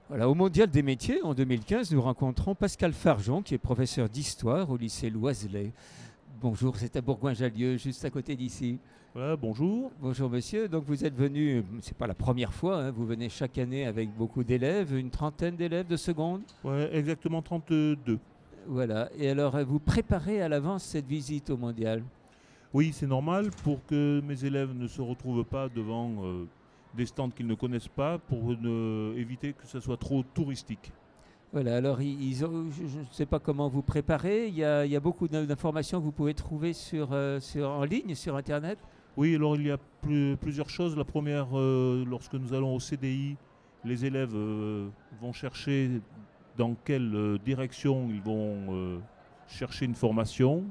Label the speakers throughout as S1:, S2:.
S1: Voilà, au Mondial des métiers, en 2015, nous rencontrons Pascal Farjon, qui est professeur d'histoire au lycée Loiselet. Bonjour, c'est à Bourgoin-Jallieu, juste à côté d'ici.
S2: Voilà, bonjour.
S1: Bonjour monsieur, donc vous êtes venu, c'est pas la première fois, hein, vous venez chaque année avec beaucoup d'élèves, une trentaine d'élèves de seconde.
S2: Ouais, exactement 32.
S1: Voilà, et alors vous préparez à l'avance cette visite au Mondial.
S2: Oui, c'est normal pour que mes élèves ne se retrouvent pas devant des stands qu'ils ne connaissent pas pour éviter que ce soit trop touristique.
S1: Voilà, alors je ne sais pas comment vous préparez, il y a beaucoup d'informations que vous pouvez trouver en ligne, sur Internet.
S2: Oui, alors il y a plusieurs choses. La première, lorsque nous allons au CDI, les élèves vont chercher dans quelle direction ils vont chercher une formation.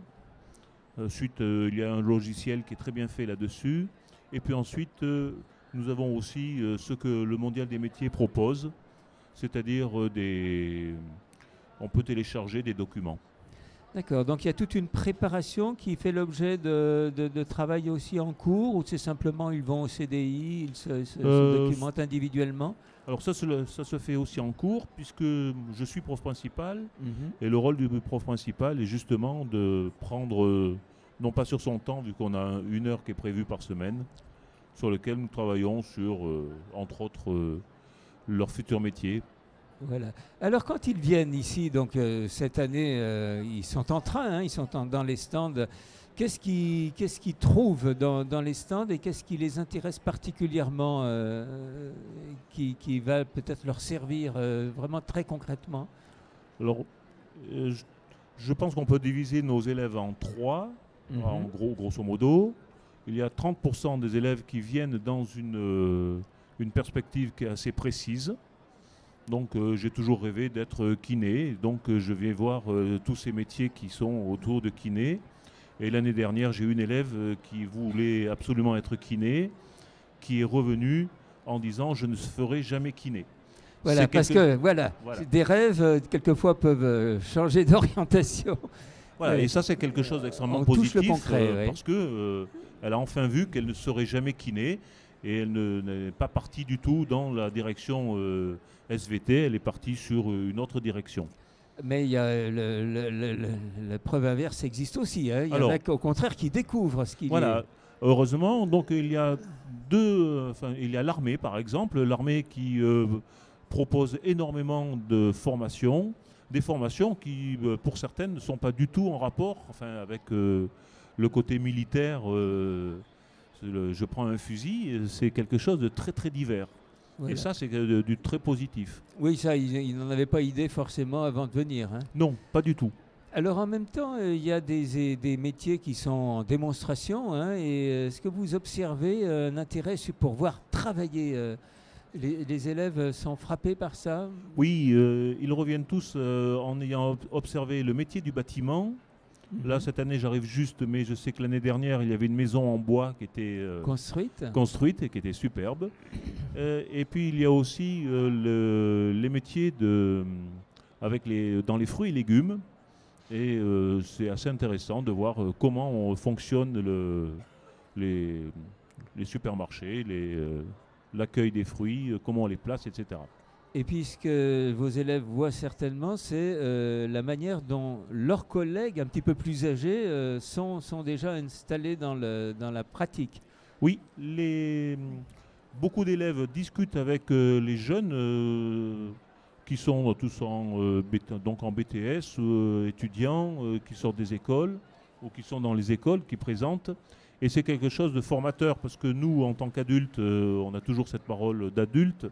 S2: Ensuite, il y a un logiciel qui est très bien fait là-dessus. Et puis ensuite, nous avons aussi ce que le Mondial des métiers propose, c'est-à-dire on peut télécharger des documents.
S1: D'accord, donc il y a toute une préparation qui fait l'objet de travail aussi en cours, ou c'est simplement ils vont au CDI, ils se documentent individuellement.
S2: Alors ça, ça se fait aussi en cours, puisque je suis prof principal,
S1: Mhm.
S2: et le rôle du prof principal est justement de prendre, non pas sur son temps, vu qu'on a une heure qui est prévue par semaine, sur lequel nous travaillons sur, entre autres, leur futur métier.
S1: Voilà. Alors quand ils viennent ici, donc cette année, ils sont en train, hein, dans les stands. Qu'est-ce qu'ils trouvent dans les stands et qu'est-ce qui les intéresse particulièrement, qui va peut-être leur servir vraiment très concrètement?
S2: Alors, je pense qu'on peut diviser nos élèves en trois, en
S1: Mhm.
S2: gros, grosso modo. Il y a 30% des élèves qui viennent dans une perspective qui est assez précise. Donc j'ai toujours rêvé d'être kiné, donc je vais voir tous ces métiers qui sont autour de kiné. Et l'année dernière, j'ai eu une élève qui voulait absolument être kiné, qui est revenue en disant je ne ferai jamais kiné.
S1: Voilà, parce que voilà,
S2: Voilà.
S1: des rêves, quelquefois, peuvent changer d'orientation.
S2: Voilà, et ça c'est quelque chose d'extrêmement
S1: On touche le
S2: positif
S1: concret, oui.
S2: parce que elle a enfin vu qu'elle ne serait jamais kiné et elle n'est pas partie du tout dans la direction SVT, elle est partie sur une autre direction.
S1: Mais il y a la preuve inverse existe aussi, hein. Il y en
S2: Alors,
S1: a au contraire qui découvrent ce qu'il est.
S2: voilà, heureusement, donc il y a enfin il y a l'armée par exemple, l'armée qui propose énormément de formations, des formations qui pour certaines ne sont pas du tout en rapport, enfin avec le côté militaire. Je prends un fusil, c'est quelque chose de très très divers. Et
S1: Voilà.
S2: ça, c'est du très positif.
S1: Oui, ça, ils n'en avaient pas idée forcément avant de venir, hein.
S2: Non, pas du tout.
S1: Alors en même temps, il y a des métiers qui sont en démonstration, hein, et est-ce que vous observez un intérêt pour voir travailler les élèves sont frappés par ça?
S2: Oui, ils reviennent tous en ayant observé le métier du bâtiment. Là,
S1: Mhm.
S2: cette année, j'arrive juste, mais je sais que l'année dernière, il y avait une maison en bois qui était
S1: Construite?
S2: construite et qui était superbe. Et puis, il y a aussi les métiers dans les fruits et légumes. Et c'est assez intéressant de voir comment fonctionnent les, les supermarchés, l'accueil des fruits, comment on les place, etc.
S1: Et puis ce que vos élèves voient certainement, c'est la manière dont leurs collègues un petit peu plus âgés sont déjà installés dans la pratique.
S2: Oui, beaucoup d'élèves discutent avec les jeunes qui sont tous donc en BTS, étudiants qui sortent des écoles ou qui sont dans les écoles, qui présentent. Et c'est quelque chose de formateur parce que nous, en tant qu'adultes, on a toujours cette parole d'adulte.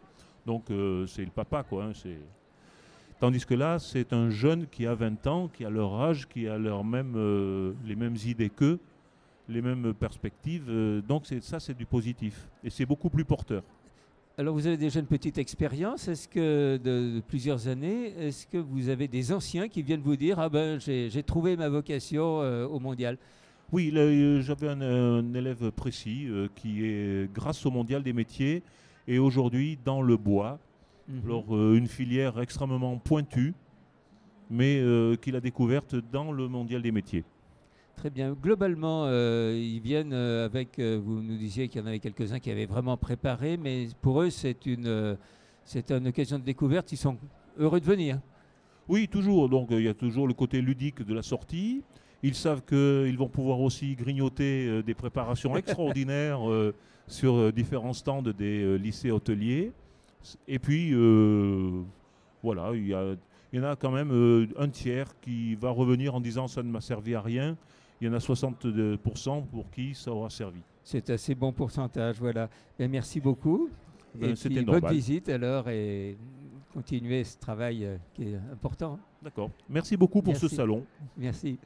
S2: Donc c'est le papa, quoi, hein, Tandis que là, c'est un jeune qui a 20 ans, qui a leur âge, qui a les mêmes idées qu'eux, les mêmes perspectives. Donc ça, c'est du positif. Et c'est beaucoup plus porteur.
S1: Alors vous avez déjà une petite expérience, est-ce que de plusieurs années, est-ce que vous avez des anciens qui viennent vous dire ah ben j'ai trouvé ma vocation au mondial?
S2: Oui, là, j'avais un élève précis qui est, grâce au Mondial des métiers, et aujourd'hui dans le bois.
S1: Mhm.
S2: Alors, une filière extrêmement pointue, mais qu'il a découverte dans le Mondial des métiers.
S1: Très bien. Globalement, ils viennent avec, vous nous disiez qu'il y en avait quelques-uns qui avaient vraiment préparé, mais pour eux, c'est une occasion de découverte. Ils sont heureux de venir.
S2: Oui, toujours. Donc il y a toujours le côté ludique de la sortie. Ils savent qu'ils vont pouvoir aussi grignoter des préparations extraordinaires sur différents stands des lycées hôteliers. Et puis, voilà, il y en a quand même un tiers qui va revenir en disant ça ne m'a servi à rien. Il y en a 60% pour qui ça aura servi.
S1: C'est assez bon pourcentage, voilà. Bien, merci beaucoup. Et
S2: C'était
S1: puis,
S2: normal.
S1: bonne visite alors et continuez ce travail qui est important.
S2: D'accord. Merci beaucoup pour ce
S1: Merci.
S2: salon.
S1: Merci.